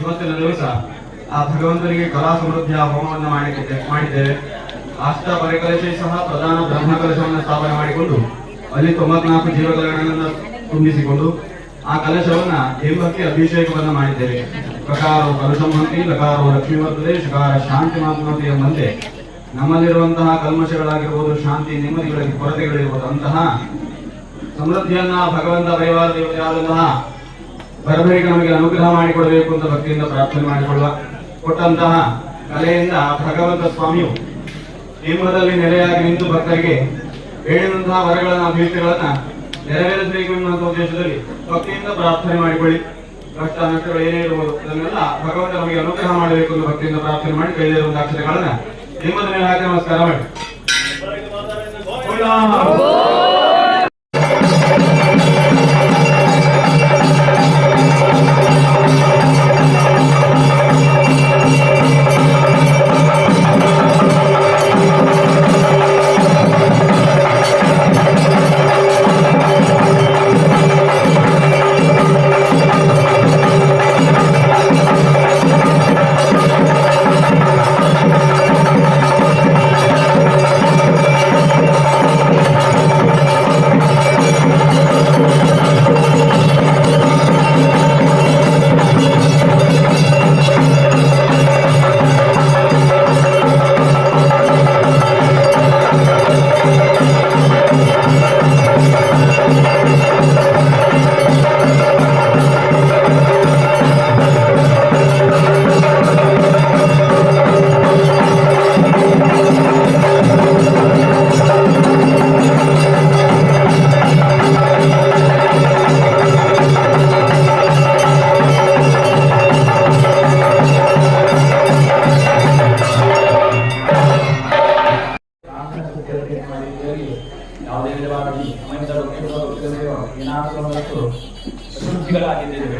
ಇವತ್ತಿನ ದಿವಸ ಆ ಭಗವಂತನಿಗೆ ಕಲಾ ಸಮೃದ್ಧಿಯ ಹೋಮವನ್ನು ಮಾಡಿದ್ದೇವೆ. ಅಷ್ಟ ಪರಿಕಲಶಿ ಸಹ ಪ್ರಧಾನ ಬ್ರಹ್ಮಕಲಶವನ್ನು ಸ್ಥಾಪನೆ ಮಾಡಿಕೊಂಡು ಅಲ್ಲಿ 94 ಜೀವಕಲಗಳನ್ನು ತುಂಬಿಸಿಕೊಂಡು ಆ ಕಲಶವನ್ನ ದೇವಕ್ಕೆ ಅಭಿಷೇಕವನ್ನ ಮಾಡಿದ್ದೇವೆ. ಪ್ರಕಾರವು ಕಲಶಮಂತಿ, ಲಕಾರವು ಲಕ್ಷ್ಮೀ ವರ್ತದೆ, ಶಕಾರ ಶಾಂತಿ ಮಾತನಾಡಿ ಎಂಬಂತೆ ನಮ್ಮಲ್ಲಿರುವಂತಹ ಕಲ್ಮಶಗಳಾಗಿರ್ಬೋದು, ಶಾಂತಿ ನೆಮ್ಮದಿಗಳಿಗೆ ಕೊರತೆಗಳಿರ್ಬೋದು, ಅಂತಹ ಸಮೃದ್ಧಿಯನ್ನ ಭಗವಂತ ಪರಿವಾರ ದೇವತೆಯಾದಂತಹ ಬರಬರಿಗ ನಮಗೆ ಅನುಗ್ರಹ ಮಾಡಿಕೊಡಬೇಕು ಅಂತ ಭಕ್ತಿಯಿಂದ ಪ್ರಾರ್ಥನೆ ಮಾಡಿಕೊಳ್ಳುವ. ಕೊಟ್ಟಂತಹ ಕಲೆಯಿಂದ ಭಗವಂತ ಸ್ವಾಮಿಯು ನೇಮದಲ್ಲಿ ನೆಲೆಯಾಗಿ ನಿಂತು ಭಕ್ತರಿಗೆ ಹೇಳಿದಂತಹ ವರಗಳನ್ನ ಅಭಿವೃದ್ಧಿಗಳನ್ನ ನೆರವೇರಿಸಬೇಕು ಎನ್ನುವಂತಹ ಉದ್ದೇಶದಲ್ಲಿ ಭಕ್ತಿಯಿಂದ ಪ್ರಾರ್ಥನೆ ಮಾಡಿಕೊಳ್ಳಿ. ಕಷ್ಟ ನಷ್ಟಗಳು ಏನೇ ಇರಬಹುದು ಅದನ್ನೆಲ್ಲ ಭಗವಂತ ನಮಗೆ ಅನುಗ್ರಹ ಮಾಡಬೇಕು ಎಂದು ಭಕ್ತಿಯಿಂದ ಪ್ರಾರ್ಥನೆ ಮಾಡಿ ಕೈಲಿರುವಂತಹ ಅಕ್ಷರಗಳನ್ನ ನೇಮದ ಮೇಲೆ ಹಾಕಿ ನಮಸ್ಕಾರ ಮಾಡಿ.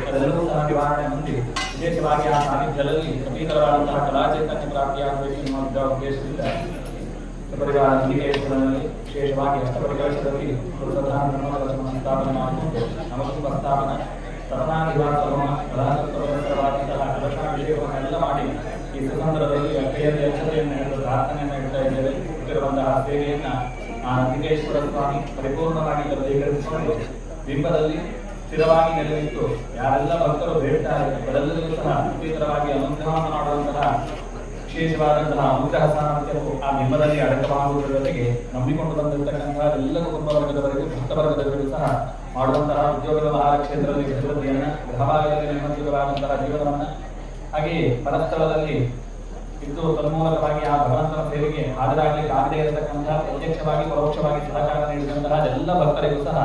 ಅದೆಲ್ಲರೂ ಸಹ ನಿವಾರಣೆ ಹೊಂದಿ ವಿಶೇಷವಾಗಿ ಆ ಸಾನ್ನಿಧ್ಯದಲ್ಲಿ ಸಮೀಕರವಾದಂತಹ ಕಲಾಚೈತನ್ಯ ಪ್ರಾಪ್ತಿಯಾಗಬೇಕು ಎನ್ನುವಂತಹ ಉದ್ದೇಶದಿಂದ ಪರಿವಾರ ನಂದಿಕೇಶ್ವರನಲ್ಲಿ ವಿಶೇಷವಾಗಿ ಅಷ್ಟಪರಿಕಲಶದಲ್ಲಿ ಪ್ರಧಾನ ಸ್ಥಾಪನೆ ಮಾಡಿಕೊಂಡು ನಮಸ್ಕಾರ ಸ್ಥಾಪನ ಸರನಾಧಿವಾಸ ಪ್ರಧಾನವಾದಂತಹ ಕಲಶಾಭಿಷೇಕವನ್ನೆಲ್ಲ ಮಾಡಿ ಈ ಸುಸಂದರದಲ್ಲಿ ಕೈಯಲ್ಲಿ ಅಕ್ಷತೆಯನ್ನು ಹಿಡಿದು ಪ್ರಾರ್ಥನೆಯನ್ನು ಇಡ್ತಾ ಇದ್ದೇವೆ. ಇಟ್ಟಿರುವಂತಹ ಸೇವೆಯನ್ನ ಆ ನಂದಿಕೇಶ್ವರ ಸ್ವಾಮಿ ಪರಿಪೂರ್ಣವಾಗಿ ಸ್ವೀಕರಿಸಿಕೊಂಡು ಬಿಂಬದಲ್ಲಿ ಸ್ಥಿರವಾಗಿ ನೆಲೆನಿಂತು ಯಾರೆಲ್ಲ ಭಕ್ತರು ಬೇಡ್ತಾರೆ ಅವರೆಲ್ಲರಿಗೂ ಸಹ ಅತ್ಯುತ್ತರವಾಗಿ ಅನುಗ್ರಹವನ್ನು ಮಾಡುವಂತಹ ವಿಶೇಷವಾದಂತಹ ಅನುಗ್ರಹ ಸಾಮರ್ಥ್ಯವು ಆ ಬಿಂಬದಲ್ಲಿ ಅಡಕವಾಗುವುದರ ಜೊತೆಗೆ ನಂಬಿಕೊಂಡು ಬಂದಿರತಕ್ಕಂತಹ ಎಲ್ಲ ಕುಟುಂಬ ವರ್ಗದವರೆಗೂ ಭಕ್ತ ವರ್ಗದವರೆಗೂ ಸಹ ಮಾಡುವಂತಹ ಉದ್ಯೋಗ ವ್ಯವಹಾರ ಕ್ಷೇತ್ರದಲ್ಲಿ ಅಭಿವೃದ್ಧಿಯನ್ನ, ಗೃಹಭಾಗದಲ್ಲಿ ನೆಮ್ಮದಿಯುತವಾದಂತಹ ಜೀವನವನ್ನ, ಹಾಗೆಯೇ ಪರಸ್ಥಳದಲ್ಲಿ ಇದ್ದು ತನ್ಮೂಲಕವಾಗಿ ಆ ಭಗವಂತನ ಸೇವೆಗೆ ಹಾಜರಾಗಲಿಕ್ಕೆ ಆಗದೇ ಇರತಕ್ಕಂತಹ ಪ್ರತ್ಯಕ್ಷವಾಗಿ ಪರೋಕ್ಷವಾಗಿ ಸಹಕಾರ ನೀಡಿದಂತಹ ಎಲ್ಲ ಭಕ್ತರಿಗೂ ಸಹ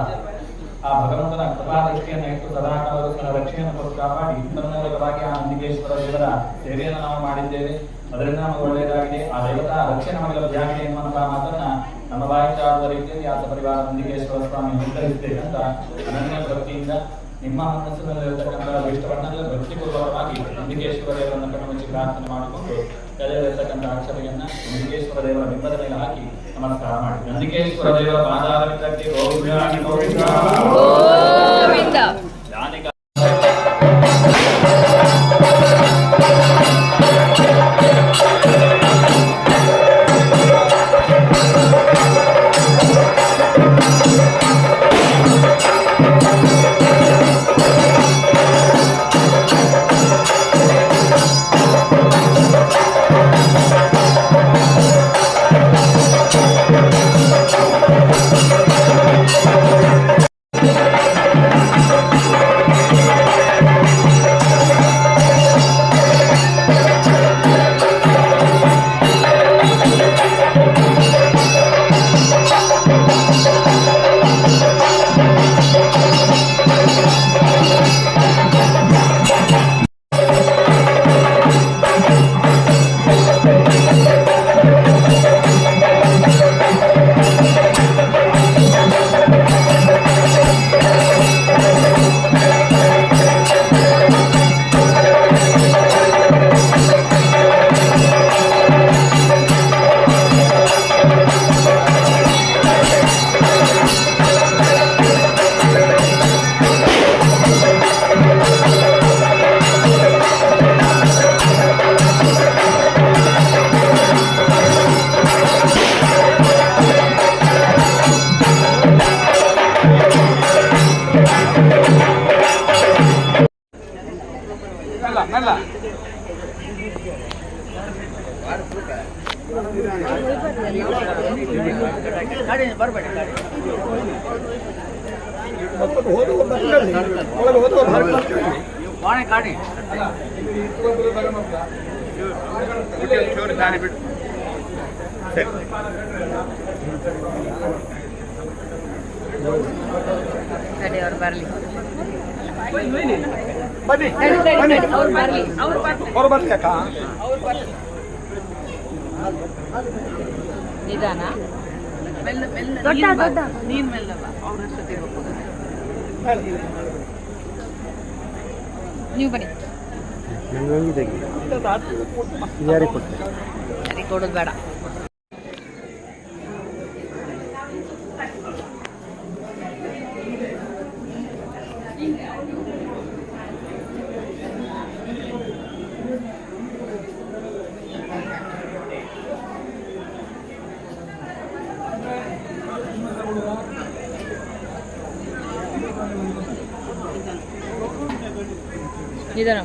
ಆ ಭಗವಂತನ ಕೃಪಾದೃಷ್ಟಿಯನ್ನು ಇಟ್ಟು ಸದಾಕಾಲವೂ ಸಹ ರಕ್ಷೆಯನ್ನು ಕೊಟ್ಟು ಕಾಪಾಡಿ ತನ್ಮೂಲಕವಾಗಿ ಆ ನಂದಿಕೇಶ್ವರ ದೇವರ ಸೇವೆಯನ್ನು ನಾವು ಮಾಡಿದ್ದೇವೆ. ಅದರಿಂದ ನಮಗೆ ಒಳ್ಳೆಯದಾಗಿದೆ. ಆ ದೇವತಾ ರಕ್ಷೆ ನಮಗೆ ಲಭ್ಯವಾಗಿದೆ ಎನ್ನುವಂತಹ ಮಾತನ್ನ ನಮ್ಮ ಬಾಯಿಂದ ಆಡುವ ರೀತಿಯಲ್ಲಿ ಆತ ಪರಿವಾರ ನಂದಿಕೇಶ್ವರ ಸ್ವಾಮಿ ನಿರ್ಧರಿಸಿದ್ದೇವೆ ಅಂತ ಅನನ್ಯ ಭಕ್ತಿಯಿಂದ ನಿಮ್ಮ ಮನಸ್ಸಿನಲ್ಲಿರತಕ್ಕಂತಹ ಇಷ್ಟವನ್ನೆಲ್ಲ ಭಕ್ತಿಪೂರ್ವಕವಾಗಿ ನಂದಿಕೇಶ್ವರ ದೇವರನ್ನು ಕಣ್ಣುಮುಚ್ಚಿ ಪ್ರಾರ್ಥನೆ ಮಾಡಿಕೊಂಡು ಕಲೆಯಲ್ಲಿರತಕ್ಕಂತಹ ಅಕ್ಷತೆಯನ್ನ ನಂದಿಕೇಶ್ವರ ದೇವರ ಬಿಂಬದ ಮೇಲೆ ಹಾಕಿ ನಮಸ್ಕಾರ ಮಾಡಿ. ನಂದಿಕೇಶ್ವರ ದೇವರ ಪಾದಾರವಿಂದಕ್ಕೆ ಗೋವಿಂದ ಅವ್ರು ಬರ್ಲಿ ಬನ್ನಿ ಅವ್ರು ಬರ್ಲಿ ಅಕ್ಕ ನಿಧಾನ ನೀನ್ ಮೆಲ್ಲವ ಅವ್ರ ನೀವು ಬನ್ನಿ ಯಾರಿಗೆ ಕೊಡೋದು ಬೇಡ. ನಿಧಾನ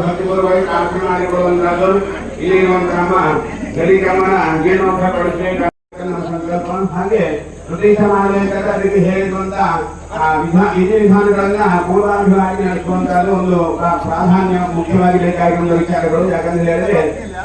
ಭಕ್ತಿಪೂರ್ವವಾಗಿ ಪ್ರಾರ್ಥನೆ ಮಾಡಿಕೊಳ್ಳುವಂತಹದ್ದು ಇಲ್ಲಿರುವಂತಹ ಗರಿಗಮನ ಜೀರ್ಣೋದ್ಧಾರ ಪಡಿಸಬೇಕು ಸಂಕಲ್ಪ. ಹಾಗೆ ಪ್ರದೇಶ ಮಾಡಬೇಕಾದ್ರೆ ಅದಕ್ಕೆ ಹೇಳಿರುವಂತ ವಿಧಿ ವಿಧಾನಗಳನ್ನ ಪೂರ್ವಾನುಭವಾಗಿ ನಡೆಸುವಂತಹದ್ದು ಒಂದು ಪ್ರಾಧಾನ್ಯ ಮುಖ್ಯವಾಗಿ ಬೇಕಾಗಿರುವ ವಿಚಾರಗಳು. ಯಾಕಂದ್ರೆ ಹೇಳಿದ್ರೆ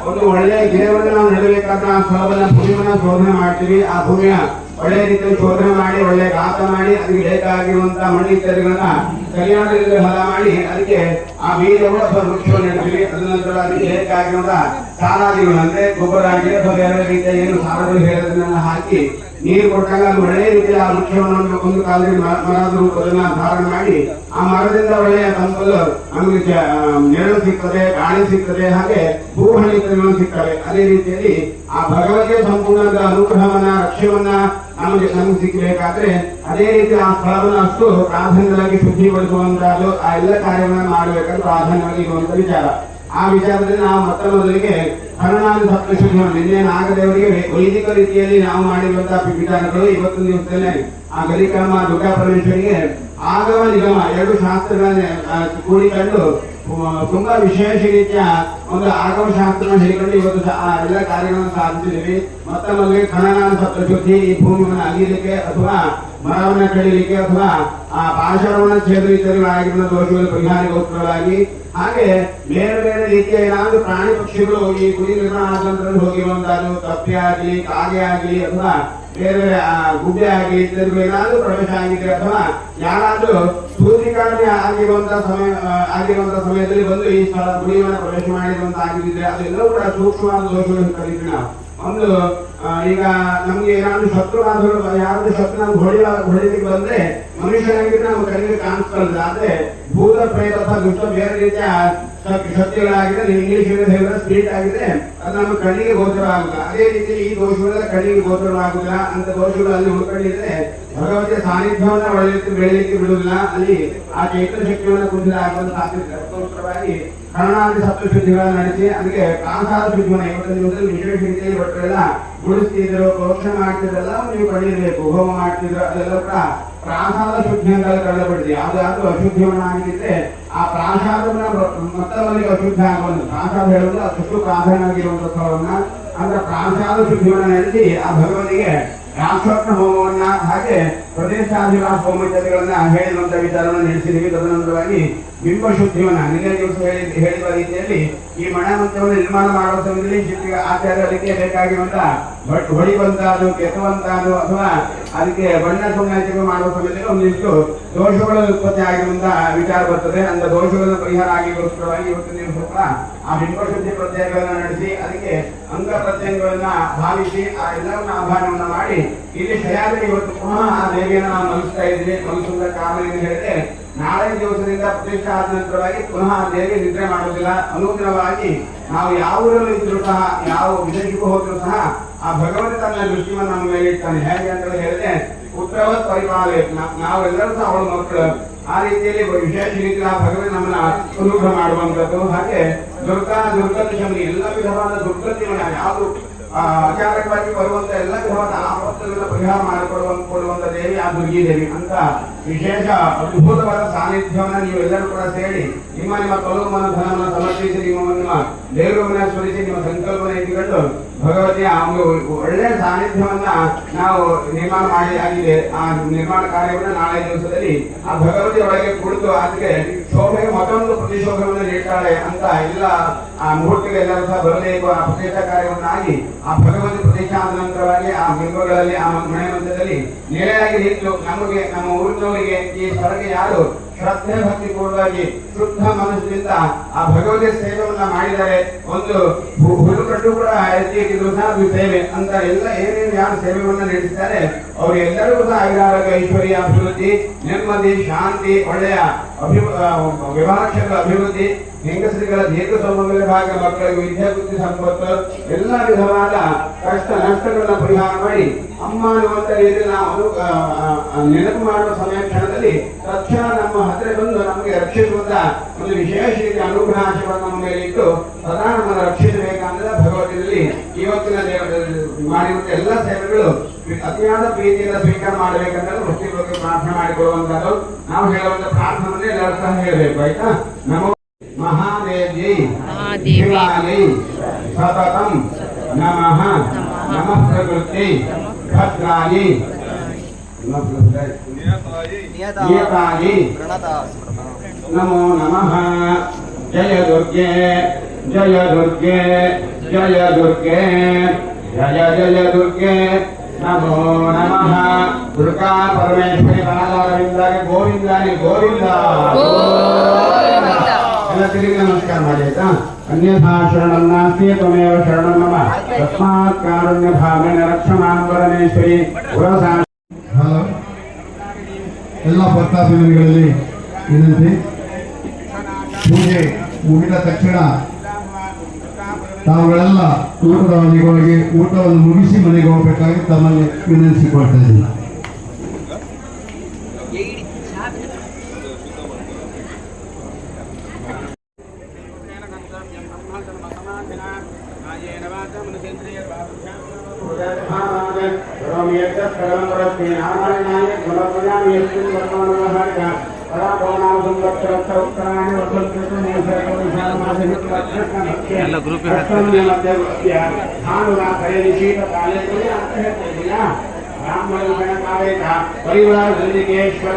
ಒಂದು ಒಳ್ಳೆಯ ಗಿಡವನ್ನು ನಾವು ನೆಡಬೇಕಾದ್ರೆ ಆ ಸ್ಥಳವನ್ನ ಭೂಮಿಯನ್ನ ಶೋಧನೆ ಮಾಡ್ತೀವಿ. ಆ ಭೂಮಿಯ ಒಳ್ಳೆ ರೀತಿಯಲ್ಲಿ ಶೋಧನೆ ಮಾಡಿ ಒಳ್ಳೆ ಗಾತ ಮಾಡಿ ಅದಕ್ಕೆ ಬೇಕಾಗಿರುವಂತಹ ಮಣ್ಣು ಇತ್ಯಾದಿಗಳನ್ನ ಸರಿಯಾದ ರೀತಿಯಲ್ಲಿ ಹದ ಮಾಡಿ ಅದಕ್ಕೆ ಆ ಬೀಜಗಳು ಅಥವಾ ವೃಕ್ಷವನ್ನು ನೆಡ್ತೀವಿ. ಅದ ನಂತರ ಅದಕ್ಕೆ ಬೇಕಾಗಿರುವಂತಹ ಸಾರಾದಿಗಳು ಅಂದ್ರೆ ಗೊಬ್ಬರ ಆಗಿದೆ ಅಥವಾ ಬೇರೆ ರೀತಿಯ ಏನು ಸಾರಗಳು ಹೇಳೋದನ್ನ ಹಾಕಿ ನೀರು ಕೊಟ್ಟಾಗ ಅದು ಒಳ್ಳೆಯ ರೀತಿಯಲ್ಲಿ ಆ ವೃಕ್ಷವನ್ನು ಒಂದು ಕಾಲದಲ್ಲಿ ಮರದ ರೂಪದನ್ನ ಧಾರಣ ಮಾಡಿ ಆ ಮರದಿಂದ ಒಳ್ಳೆಯ ಸಂಪದ ನಮಗೆ ನೆರಳು ಸಿಗ್ತದೆ, ಗಾಳಿ ಸಿಗ್ತದೆ, ಹಾಗೆ ಭೂಹಣಿಗಳು ಸಿಗ್ತವೆ. ಅದೇ ರೀತಿಯಲ್ಲಿ ಆ ಭಗವತಿಯ ಸಂಪೂರ್ಣ ಅನುಗ್ರಹವನ್ನ ರಕ್ಷವನ್ನ ನಮಗೆ ಸಿಕ್ಕಬೇಕಾದ್ರೆ ಅದೇ ರೀತಿ ಆ ಸ್ಥಳವನ್ನು ಅಷ್ಟು ಪ್ರಾಧಾನ್ಯವಾಗಿ ಶುದ್ಧಿಗೊಳಿಸುವಂತಹದ್ದು ಆ ಎಲ್ಲ ಕಾರ್ಯಗಳನ್ನ ಮಾಡಬೇಕಾದ್ರೆ ಪ್ರಾಧಾನ್ಯವಾಗಿ ಇರುವಂತ ವಿಚಾರ. ಆ ವಿಚಾರದಲ್ಲಿ ನಾವು ಮೊತ್ತ ಮೊದಲಿಗೆ ಹರನಾದ ಸಪ್ತಶುದ್ಧಿ ನಿನ್ನೆ ನಾಗದೇವರಿಗೆ ವೈದಿಕ ರೀತಿಯಲ್ಲಿ ನಾವು ಮಾಡಿರುವಂತಹ ವಿಧಾನಗಳು ಇವತ್ತಿನ ದಿವಸದಲ್ಲೇ ಆ ಗರಿಕರ್ಮ ದುರ್ಗಾ ಪರಮೇಶ್ವರಿಗೆ ಆಗಮ ನಿಗಮ ಎರಡು ಶಾಸ್ತ್ರಗಳನ್ನ ಕೂಡಿಕೊಂಡು ತುಂಬಾ ವಿಶೇಷ ರೀತಿಯ ಒಂದು ಆಗಮ ಶಾಸ್ತ್ರವನ್ನು ಹೇಳಿಕೊಂಡು ಇವತ್ತು ಆ ಎಲ್ಲ ಕಾರ್ಯಗಳನ್ನು ಸಾಧಿಸಿದ್ದೀವಿ. ಮೊತ್ತ ಮೊದಲಿಗೆ ಖನನಾದ ಸಪ್ತಶುದ್ಧಿ ಈ ಭೂಮಿಯನ್ನು ಅಗಿಲಿಕ್ಕೆ ಅಥವಾ ಮರವನ್ನ ಕಡಿಲಿಕ್ಕೆ ಅಥವಾ ಆ ಪಾಷಾಣವನ್ನ ಛೇದರಿತರಾಗಿರುವ ದೋಷಗಳ ಪರಿಹಾರಗೋಸ್ಕರವಾಗಿ, ಹಾಗೆ ಬೇರೆ ಬೇರೆ ರೀತಿಯ ಏನಾದ್ರು ಪ್ರಾಣಿ ಪಕ್ಷಿಗಳು ಈ ಗುಡಿ ನಿರ್ಮಾಣ ಆದ ಹೋಗಿರುವಂತಹದ್ದು ತಪ್ಪೆ ಆಗಲಿ, ಕಾಗೆ ಆಗಲಿ ಅಥವಾ ಬೇರೆ ಬೇರೆ ಗುಡ್ಡೆ ಆಗಲಿ ಇತ್ಯಾದಿ ಏನಾದ್ರು ಪ್ರವೇಶ ಆಗಿದೆ ಅಥವಾ ಯಾರಾದ್ರೂ ಸೂರ್ಯಕಾರಣಿ ಆಗಿರುವಂತಹ ಸಮಯದಲ್ಲಿ ಬಂದು ಈ ಸ್ಥಳ ಗುಡಿಯನ್ನು ಪ್ರವೇಶ ಮಾಡಿರುವಂತ ಆಗಿದ್ರೆ ಅದೆಲ್ಲವೂ ಕೂಡ ಸೂಕ್ಷ್ಮವಾದ ದೋಷಗಳನ್ನು ಕರೀತೀವಿ ನಾವು. ಒಂದು ಈಗ ನಮ್ಗೆ ಏನಾದ್ರು ಶತ್ರು ಬಾಂಧವರು ಯಾರಾದ್ರೂ ಶತ್ರು ನಮ್ಗೆ ಹೊಡಿಲಿಕ್ಕೆ ಬಂದ್ರೆ ಮನುಷ್ಯನಾಗಿದ್ರೆ ನಮ್ಮ ಕಣ್ಣಿಗೆ ಕಾಣಿಸ್ಕೊಳ್ಳಲ್ಲ. ಆದ್ರೆ ಭೂತ ಪ್ರೇತ ಅಥವಾ ದುಷ್ಟ ಬೇರೆ ರೀತಿಯ ಶಕ್ತಿಗಳಾಗಿದೆ, ನೀವು ಇಂಗ್ಲಿಷ್ ಹೇಳಿದ್ರೆ ಸ್ಪಿರಿಟ್ ಆಗಿದೆ, ಅದು ನಮ್ಮ ಕಣ್ಣಿಗೆ ಗೋಚರ ಆಗುಲ್ಲ. ಅದೇ ರೀತಿ ಈ ದೋಷಗಳೆಲ್ಲ ಕಣ್ಣಿಗೆ ಗೋಚರವಾಗುದಿಲ್ಲ. ಅಂತ ದೋಷಗಳು ಅಲ್ಲಿ ಉಳ್ಕೊಂಡಿದ್ರೆ ಭಗವತಿಯ ಸಾನ್ನಿಧ್ಯವನ್ನ ಬೆಳೆಯಲಿಕ್ಕೆ ಬಿಡುವುದಿಲ್ಲ. ಅಲ್ಲಿ ಆ ಚೈತನ್ಯ ಶಕ್ತಿಯನ್ನ ಕುಂಠಿತ ಆಗುವಂತ ಸಾಧ್ಯತೆ. ಅದಕ್ಕೋಸ್ಕರವಾಗಿ ಕರ್ಣಾದಿ ಸಪ್ತಶುದ್ಧಿಗಳನ್ನು ನಡೆಸಿ ಅದಕ್ಕೆ ಪ್ರಾಸಾದ ಶುದ್ಧಿಯನ್ನು ಇವತ್ತಿನ ದಿವಸದಲ್ಲಿ ವಿಶೇಷ ರೀತಿಯಲ್ಲಿ ಭಟ್ರೆಲ್ಲ ಗುಡಿಸ್ತಿದ್ರು, ಪ್ರೋಕ್ಷಣೆ ಮಾಡ್ತಿದ್ರೆಲ್ಲ ನೀವು ಪಡೆಯಬೇಕು. ಹೋಮ ಮಾಡ್ತಿದ್ರು, ಅದೆಲ್ಲ ಕೂಡ ಪ್ರಾಸಾದ ಶುದ್ಧಿ ಅಂತ ಕಳೆದಬಿಟ್ಟಿದೆ. ಯಾವ್ದಾದ್ರು ಅಶುದ್ಧಿಯನ್ನ ಆಗಿದ್ರೆ ಆ ಪ್ರಾಸಾದವನ್ನ ಮತ್ತೊಬ್ಬರಿಗೆ ಅಶುದ್ಧ ಆಗುವುದು. ಪ್ರಾಸಾದ ಹೇಳುವುದು ಅಷ್ಟು ಪ್ರಾಧಾನ್ಯವಾಗಿರುವಂತಹ ಸ್ಥಳವನ್ನ ಅಂದ್ರೆ ಪ್ರಾಸಾದ ಶುದ್ಧಿಯನ್ನ ನಡೆಸಿ ಆ ಭಗವತಿಗೆ ರಾಕ್ಷೋತ್ನ ಹೋಮವನ್ನ ಹಾಗೆ ಪ್ರದೇಶಾಧಿವಾಸ ಹೋಮ ಇತ್ಯಾದಿಗಳನ್ನ ಹೇಳಿರುವಂತಹ ವಿಚಾರವನ್ನು ನಡೆಸಿದೀವಿ. ತದನಂತರವಾಗಿ ಬಿಂಬ ಶುದ್ಧಿಯನ್ನ ನಿನ್ನೆ ದಿವಸ ಹೇಳಿರುವ ರೀತಿಯಲ್ಲಿ ಈ ಮಣಮಂತ್ರವನ್ನು ನಿರ್ಮಾಣ ಮಾಡುವ ಸಮಯದಲ್ಲಿ ಶಿಲ್ಪಿಗ ಆಚಾರ್ಯ ಅದಕ್ಕೆ ಬೇಕಾಗಿರುವಂತಹ ಹೊಡಿವಂತಹದ್ದು, ಕೆತ್ತುವಂತಹದ್ದು ಅಥವಾ ಅದಕ್ಕೆ ಬಣ್ಣ ಸುಣ್ಣಾಚಿಕೆ ಮಾಡುವ ಸಮಯದಲ್ಲಿ ಒಂದಿಷ್ಟು ದೋಷಗಳು ಉತ್ಪತ್ತಿ ಆಗಿರುವಂತಹ ವಿಚಾರ ಬರ್ತದೆ. ಅಂತ ದೋಷಗಳನ್ನು ಪರಿಹಾರ ಆಗಿಗೋಸ್ಕರವಾಗಿ ಇವತ್ತಿನ ದಿವಸ ಕೂಡ ಆ ಬಿಂಬ ಶುದ್ಧಿ ಪ್ರತ್ಯಯಗಳನ್ನ ನಡೆಸಿ ಅದಕ್ಕೆ ಅಂಗ ಪ್ರತ್ಯಯಗಳನ್ನ ಭಾವಿಸಿ ಆ ಎಲ್ಲವನ್ನ ಆಹ್ವಾನವನ್ನ ಮಾಡಿ ಇಲ್ಲಿ ಶಯಾದ್ರೆ ಇವತ್ತು ಪುನಃ ಆ ದೇವಿಯನ್ನು ನಾವು ಮನಸ್ತಾ ಇದ್ದೀವಿ. ಮನಸ್ಸುವ ಕಾರಣ ಏನು ಹೇಳಿದ್ರೆ ನಾಳೆ ದಿವಸದಿಂದ ಪ್ರತಿಷ್ಠೆ ಆದ ನಂತರವಾಗಿ ಪುನಃ ಆ ದೇವಿ ನಿದ್ರೆ ಮಾಡುವುದಿಲ್ಲ. ಅನುಗುಣವಾಗಿ ನಾವು ಯಾವ ಊರಲ್ಲಿ ಇದ್ರೂ ಸಹ, ಯಾವ ವಿದೇಶಕ್ಕೂ ಹೋದ್ರೂ ಸಹ ಆ ಭಗವಂತ ತನ್ನ ದೃಷ್ಟಿಯನ್ನು ನಮ್ಮ ಮೇಲೆ ಇರ್ತಾನೆ. ಹೇಗೆ ಅಂತ ಹೇಳಿದ್ರೆ ಪುತ್ರವತ್ ಪರಿಪಾಲೆ, ನಾವೆಲ್ಲರೂ ಸಹ ಅವಳ ಮಕ್ಕಳು. ಆ ರೀತಿಯಲ್ಲಿ ವಿಶೇಷ ರೀತಿಯಲ್ಲಿ ಆ ಭಗವಂತ ನಮ್ಮನ್ನ ಅನುಗ್ರಹ ಮಾಡುವಂಥದ್ದು. ಹಾಗೆ ದುರ್ಗತಿ ಶಮನಿ, ಎಲ್ಲ ವಿಧವಾದ ದುರ್ಗತಿಗಳನ್ನ ಯಾವುದು ಅಚಾನಕವಾಗಿ ಬರುವಂತ ಎಲ್ಲ ವಿಧವಾದ ಆಪತ್ತುಗಳನ್ನ ಪರಿಹಾರ ಮಾಡಿಕೊಡುವಂತ ದೇವಿ ಆ ದುರ್ಗಿ ದೇವಿ ಅಂತ ವಿಶೇಷ ಅದ್ಭುತವಾದ ಸಾನ್ನಿಧ್ಯವನ್ನ ನೀವೆಲ್ಲರೂ ಕೂಡ ಸೇರಿ ನಿಮ್ಮ ಕಲುಮನ ಧನವನ್ನು ಸಮರ್ಪಿಸಿ ನಿಮ್ಮ ದೇವರನ್ನ ಸ್ಮರಿಸಿ ನಿಮ್ಮ ಸಂಕಲ್ಪನ ಇಟ್ಟುಕೊಂಡು ಭಗವತಿಯ ಒಳ್ಳೆಯ ಸಾನ್ನಿಧ್ಯವನ್ನ ನಾವು ನಿರ್ಮಾಣ ಮಾಡಿ ಆಗಿದೆ. ಆ ನಿರ್ಮಾಣ ಕಾರ್ಯವನ್ನು ನಾಳೆ ದಿವಸದಲ್ಲಿ ಆ ಭಗವತಿಯ ಒಳಗೆ ಕುಳಿತು ಅದಕ್ಕೆ ಶೋಭೆಗೆ ಮತ್ತೊಂದು ಪ್ರತಿಶೋಭೆಯನ್ನು ನೀಡ್ತಾಳೆ ಅಂತ ಎಲ್ಲ ಆ ಮುಹೂರ್ತಿಗಳೆಲ್ಲರೂ ಸಹ ಬರಬೇಕು. ಆ ಪ್ರತಿಷ್ಠ ಕಾರ್ಯವನ್ನಾಗಿ ಆ ಭಗವತಿ ಪ್ರತಿಷ್ಠೆ ಆದ ನಂತರವಾಗಿ ಆ ಬಿಂಬಗಳಲ್ಲಿ ಆ ಮನೆ ಮಧ್ಯದಲ್ಲಿ ನೆಲೆಯಾಗಿ ನಿಂತು ನಮಗೆ ನಮ್ಮ ಊರಿನವರಿಗೆ ಈ ಸ್ಥಳಕ್ಕೆ ಯಾರು ಶ್ರದ್ಧೆ ಭಕ್ತಿ ಪೂರ್ವವಾಗಿ ಶುದ್ಧ ಮನಸ್ಸಿನಿಂದ ಆ ಭಗವತಿಯ ಸೇವೆಯನ್ನ ಮಾಡಿದರೆ ಒಂದು ಹುಡುಕಟ್ಟು ಕೂಡ ಎತ್ತಿದ್ರು ಸಹ ಅದು ಸೇವೆ ಅಂತ ಎಲ್ಲ ಏನೇನು ಯಾರು ಸೇವೆಯನ್ನ ನಡೆಸಿದ್ದಾರೆ ಅವರೆಲ್ಲರಿಗೂ ಸಹ ಐರಾರೋಗ್ಯ, ಐಶ್ವರ್ಯ, ಅಭಿವೃದ್ಧಿ, ನೆಮ್ಮದಿ, ಶಾಂತಿ, ಒಳ್ಳೆಯ ವಿವಾಹಗಳ ಅಭಿವೃದ್ಧಿ, ಹೆಂಗಸರಿಗಳ ದೀರ್ಘ ಸೌಮಂಗಲ್ಯ ಭಾಗ, ಮಕ್ಕಳಿಗೆ ವಿದ್ಯಾಬುದ್ಧಿ ಸಂಪತ್ತು, ಎಲ್ಲ ವಿಧವಾದ ಕಷ್ಟ ನಷ್ಟಗಳನ್ನ ಪರಿಹಾರ ಮಾಡಿ ಅಮ್ಮ ಅನ್ನುವಂತ ರೀತಿಯಲ್ಲಿ ನಾವು ನೆನಪು ಮಾಡುವ ಸಮಯ ಕ್ಷಣದಲ್ಲಿ ತಕ್ಷಣ ನಮ್ಮ ಹತ್ತಿರ ಬಂದು ನಮಗೆ ರಕ್ಷಿಸುವಂತ ಒಂದು ವಿಶೇಷ ರೀತಿಯ ಅನುಗ್ರಹ ಆಶೀರ್ವಾದ ನಮ್ಮ ಮೇಲೆ ಇಟ್ಟು ಸದಾ ನಮ್ಮನ್ನು ರಕ್ಷಿಸಬೇಕಂದ್ರೆ ಭಗವತಿಯಲ್ಲಿ ಇವತ್ತಿನ ಮಾಡಿರುವಂತ ಎಲ್ಲ ಸೇವೆಗಳು ಅತಿಯಾದ ಪ್ರೀತಿಯಿಂದ ಸ್ವೀಕಾರ ಮಾಡಬೇಕಂದ್ರೆ ವೃತ್ತಿ ಬಗ್ಗೆ ಪ್ರಾರ್ಥನೆ ಮಾಡಿಕೊಳ್ಳುವಂತದ್ದು. ನಾವು ಹೇಳುವಂತ ಪ್ರಾರ್ಥನೆ ಎಲ್ಲರೂ ಸಹ ಹೇಳಬೇಕು. ಆಯ್ತಾ? ನಮೋ ಮಹಾದೇವ್ಯೈ ಶಿವಾಲೈ ಸತತಂ ನಮಃ ನಮಃ ಪ್ರಕೃತಿ ಭದ್ರಾಯಿ ನಿಯತಾಯಿ ನಮೋ ನಮಃ. ಜಯ ದುರ್ಗೆ ಜಯ ದುರ್ಗೆ ಜಯ ದುರ್ಗೆ ಜಯ ಜಯ ದುರ್ಗೆ ನಮೋ ನಮಃ. ದುರ್ಗಾ ಪರಮೇಶ್ವರಿ ಬಾಲಗೋವಿಂದಾಗೆ ಗೋವಿಂದಾನಿ ಗೋವಿಂದ. ಎಲ್ಲ ತಿರುಗಿ ನಮಸ್ಕಾರ ಮಾಡಿ ಆಯ್ತಾ? ಅನ್ಯಥಾ ಶರಣಂ ನಾಸ್ತಿ ತ್ವಮೇವ ಶರಣಂ ಮಮ ತಸ್ಮಾತ್ ಕಾರುಣ್ಯ ಭಾವೇನ ರಕ್ಷ ಮಾಂ ಪರಮೇಶ್ವರಿ. ಎಲ್ಲ ಭಕ್ತಾಭಿಮಾನಿಗಳಲ್ಲಿ ವಿನಂತಿ, ಪೂಜೆ ಮುಗಿದ ತಕ್ಷಣ ತಾವುಗಳೆಲ್ಲ ಊಟದ ಮನೆಗೆ ಊಟವನ್ನು ಮುಗಿಸಿ ಮನೆಗೆ ಹೋಗಬೇಕಾಗಿ ತಮ್ಮಲ್ಲಿ ವಿನಂತಿಸಿಕೊಳ್ತಾ ಇದ್ದೀನಿ. ಎಲ್ಲ ಗ್ರೂಪ್ ಪರಿವಾರದೊಂದಿಗೇಶ್ವರ